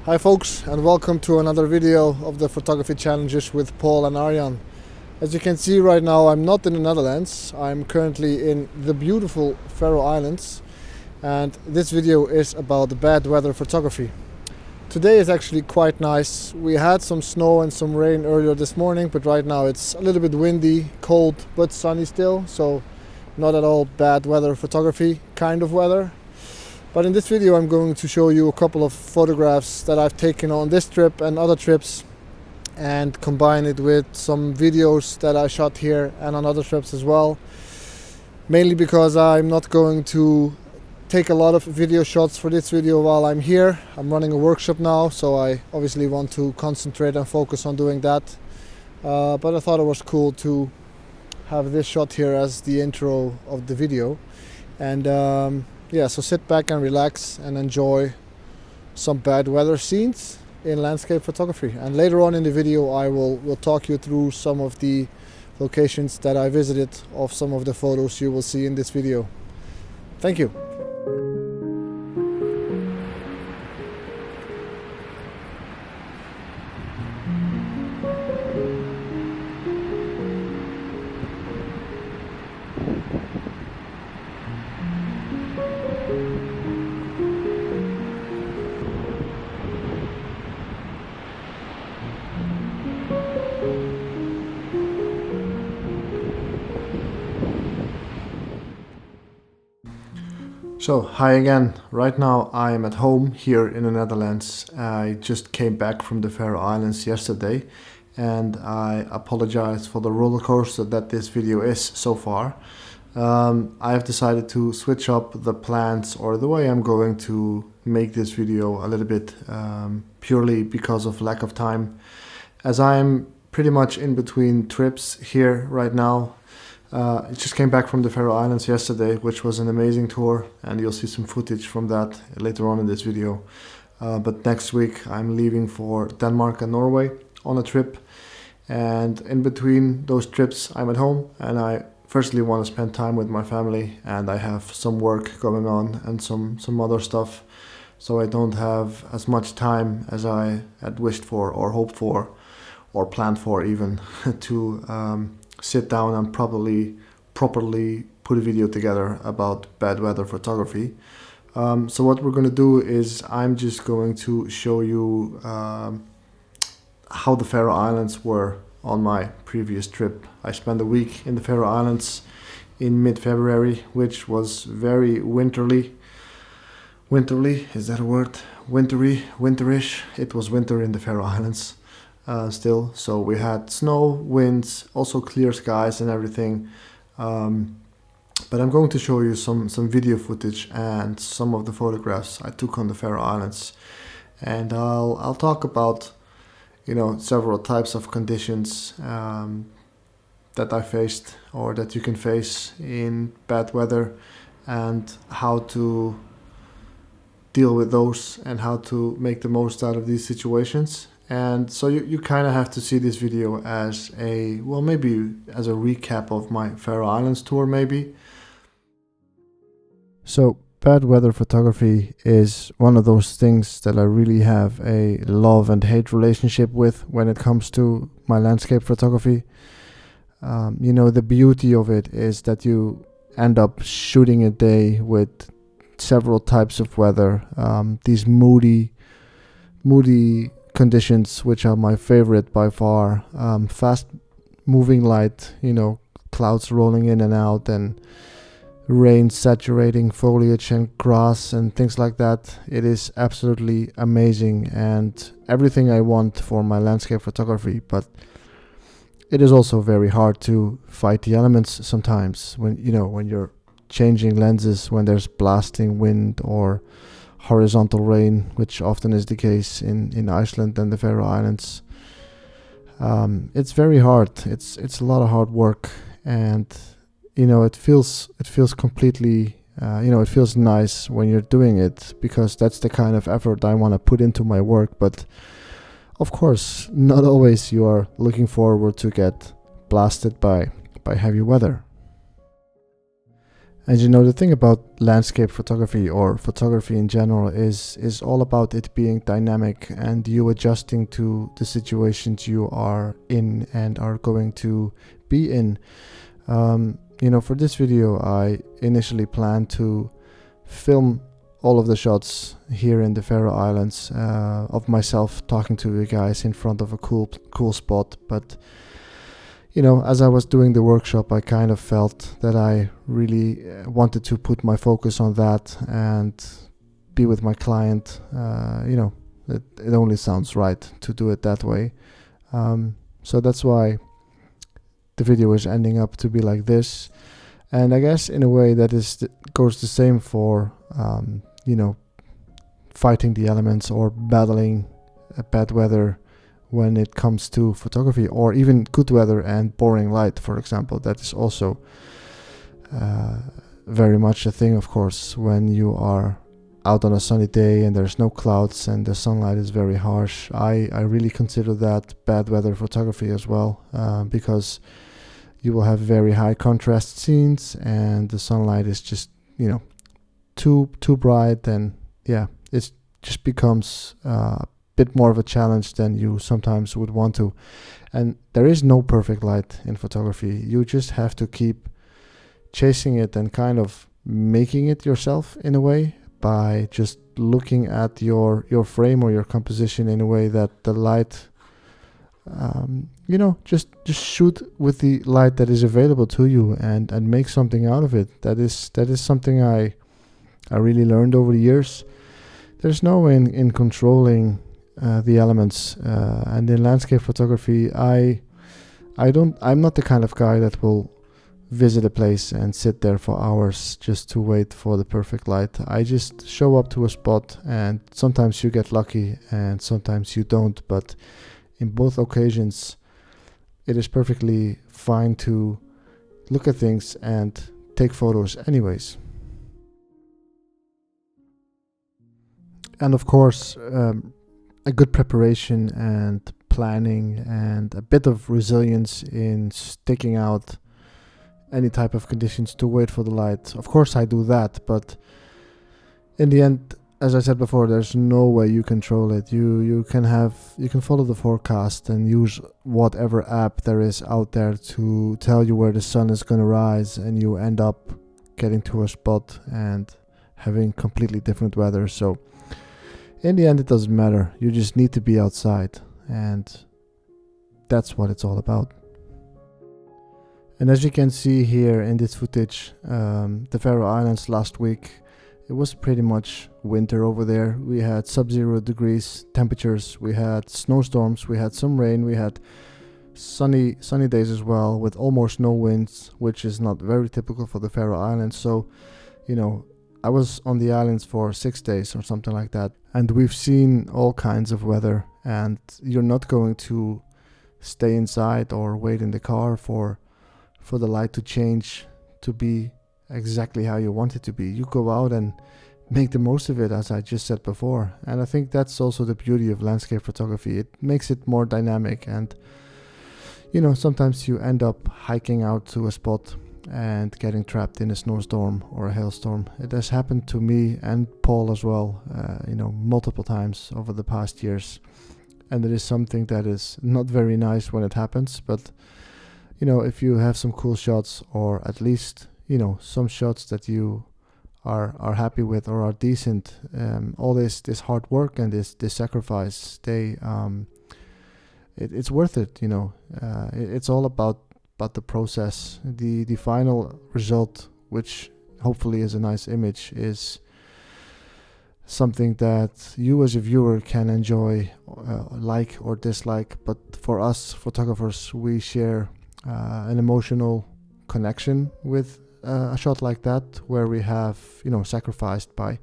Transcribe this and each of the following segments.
Hi folks, and welcome to another video of the photography challenges with Paul and Arjan. As you can see right now, I'm not in the Netherlands. I'm currently in the beautiful Faroe Islands, and this video is about bad weather photography. Today is actually quite nice. We had some snow and some rain earlier this morning, but right now it's a little bit windy, cold, but sunny still, so not at all bad weather photography kind of weather. But in this video I'm going to show you a couple of photographs that I've taken on this trip and other trips, and combine it with some videos that I shot here and on other trips as well. Mainly because I'm not going to take a lot of video shots for this video while I'm here. I'm running a workshop now, so I obviously want to concentrate and focus on doing that. But I thought it was cool to have this shot here as the intro of the video. And yeah, so sit back and relax and enjoy some bad weather scenes in landscape photography. And later on in the video I will talk you through some of the locations that I visited of some of the photos you will see in this video. Thank you. So, hi again. Right now I am at home here in the Netherlands. I just came back from the Faroe Islands yesterday, and I apologize for the roller coaster that this video is so far. I have decided to switch up the plans or the way I'm going to make this video a little bit, purely because of lack of time. As I'm pretty much in between trips here right now. I just came back from the Faroe Islands yesterday, which was an amazing tour, and you'll see some footage from that later on in this video. But next week I'm leaving for Denmark and Norway on a trip, and in between those trips I'm at home, and I firstly want to spend time with my family, and I have some work going on and some other stuff, so I don't have as much time as I had wished for or hoped for or planned for even to sit down and properly put a video together about bad weather photography. So what we're going to do is I'm just going to show you how the Faroe Islands were on my previous trip. I spent a week in the Faroe Islands in mid-February, which was very winterly, is that a word? Winterish. It was winter in the Faroe Islands. Still, so we had snow, winds, also clear skies and everything, but I'm going to show you some video footage and some of the photographs I took on the Faroe Islands, and I'll talk about, you know, several types of conditions that I faced or that you can face in bad weather, and how to deal with those and how to make the most out of these situations. And so you kind of have to see this video as maybe as a recap of my Faroe Islands tour, maybe. So bad weather photography is one of those things that I really have a love and hate relationship with when it comes to my landscape photography. You know, the beauty of it is that you end up shooting a day with several types of weather, these moody conditions, which are my favorite by far. Fast moving light, you know, clouds rolling in and out, and rain saturating foliage and grass and things like that. It is absolutely amazing and everything I want for my landscape photography, but it is also very hard to fight the elements sometimes when you're changing lenses, when there's blasting wind or horizontal rain, which often is the case in Iceland and the Faroe Islands. It's very hard. It's a lot of hard work, and you know, it feels completely it feels nice when you're doing it, because that's the kind of effort I want to put into my work. But of course, not always you are looking forward to get blasted by heavy weather. And you know, the thing about landscape photography or photography in general is all about it being dynamic and you adjusting to the situations you are in and are going to be in. You know, for this video, I initially planned to film all of the shots here in the Faroe Islands of myself talking to you guys in front of a cool spot, but you know, as I was doing the workshop, I kind of felt that I really wanted to put my focus on that and be with my client. You know, it only sounds right to do it that way. So that's why the video is ending up to be like this. And I guess in a way that goes the same for, you know, fighting the elements or battling bad weather when it comes to photography, or even good weather and boring light, for example. That is also very much a thing, of course, when you are out on a sunny day and there's no clouds and the sunlight is very harsh. I really consider that bad weather photography as well, because you will have very high contrast scenes and the sunlight is just, you know, too bright, and yeah, it just becomes bit more of a challenge than you sometimes would want to. And there is no perfect light in photography. You just have to keep chasing it and kind of making it yourself in a way by just looking at your frame or your composition in a way that the light, you know, just shoot with the light that is available to you and make something out of it. That is something I really learned over the years. There's no way in controlling the elements, and in landscape photography, I'm not the kind of guy that will visit a place and sit there for hours just to wait for the perfect light. I just show up to a spot, and sometimes you get lucky and sometimes you don't, but in both occasions it is perfectly fine to look at things and take photos anyways. And of course, a good preparation and planning and a bit of resilience in sticking out any type of conditions to wait for the light. Of course I do that, but in the end, as I said before, there's no way you control it. You can follow the forecast and use whatever app there is out there to tell you where the sun is going to rise, and you end up getting to a spot and having completely different weather. So in the end, it doesn't matter. You just need to be outside, and that's what it's all about. And as you can see here in this footage, the Faroe Islands last week, it was pretty much winter over there. We had sub-zero degrees temperatures, we had snowstorms, we had some rain, we had sunny days as well with almost no winds, which is not very typical for the Faroe Islands. So, you know, I was on the islands for 6 days or something like that, and we've seen all kinds of weather, and you're not going to stay inside or wait in the car for the light to change to be exactly how you want it to be. You go out and make the most of it, as I just said before. And I think that's also the beauty of landscape photography. It makes it more dynamic, and you know, sometimes you end up hiking out to a spot and getting trapped in a snowstorm or a hailstorm. It has happened to me and Paul as well, you know, multiple times over the past years. And it is something that is not very nice when it happens, but you know, if you have some cool shots, or at least, you know, some shots that you are happy with or are decent, all this hard work and this sacrifice, it's worth it, you know. It's all about the process. The final result, which hopefully is a nice image, is something that you as a viewer can enjoy, like or dislike. But for us photographers, we share an emotional connection with a shot like that, where we have, you know, sacrificed by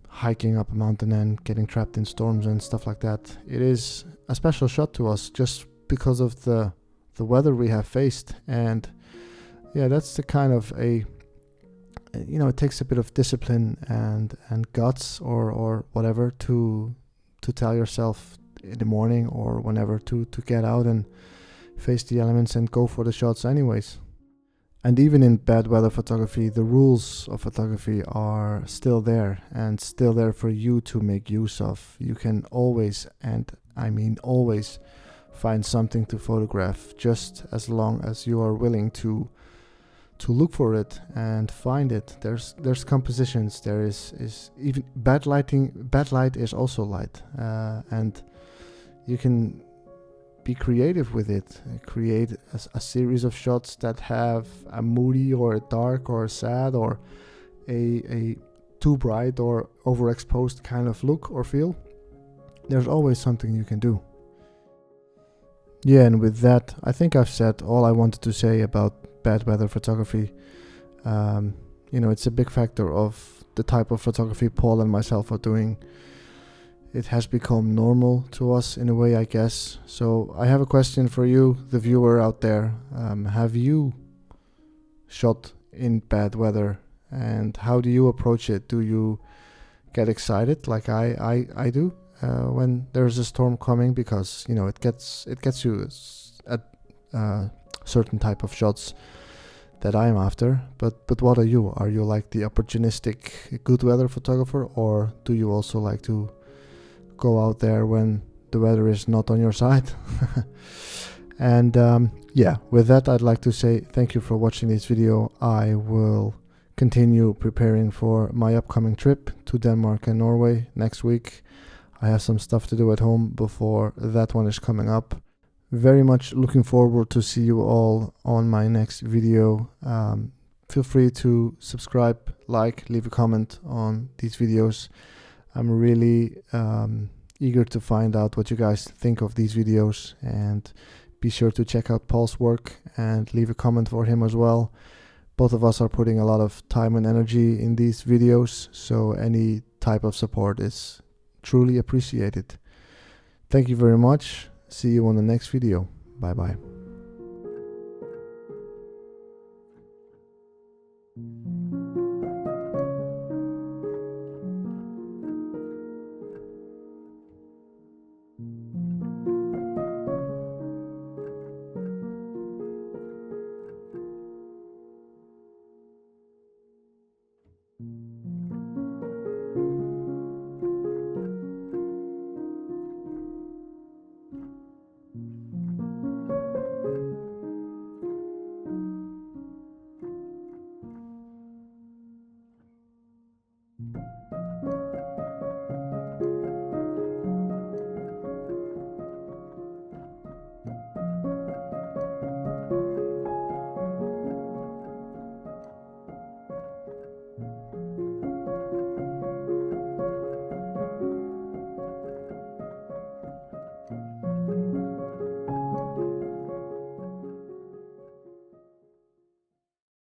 hiking up a mountain and getting trapped in storms and stuff like that. It is a special shot to us just because of the weather we have faced. And yeah, that's the kind of a, you know, it takes a bit of discipline and guts or whatever to tell yourself in the morning or whenever to get out and face the elements and go for the shots anyways. And even in bad weather photography, the rules of photography are still there and still there for you to make use of. You can always, and I mean always, find something to photograph, just as long as you are willing to look for it and find it. There's compositions. There is even bad lighting. Bad light is also light, and you can be creative with it. Create a series of shots that have a moody or a dark or a sad or a too bright or overexposed kind of look or feel. There's always something you can do. Yeah, and with that, I think I've said all I wanted to say about bad weather photography. It's a big factor of the type of photography Paul and myself are doing. It has become normal to us in a way, I guess. So I have a question for you, the viewer out there. Have you shot in bad weather, and how do you approach it? Do you get excited like I do when there's a storm coming, because it gets you a certain type of shots that I'm after. But what are you? Are you like the opportunistic good weather photographer, or do you also like to go out there when the weather is not on your side? And with that, I'd like to say thank you for watching this video. I will continue preparing for my upcoming trip to Denmark and Norway next week. I have some stuff to do at home before that one is coming up. Very much looking forward to see you all on my next video. Feel free to subscribe, leave a comment on these videos. I'm really eager to find out what you guys think of these videos, and be sure to check out Paul's work and leave a comment for him as well. Both of us are putting a lot of time and energy in these videos, so any type of support is truly appreciated. Thank you very much. See you on the next video. Bye bye.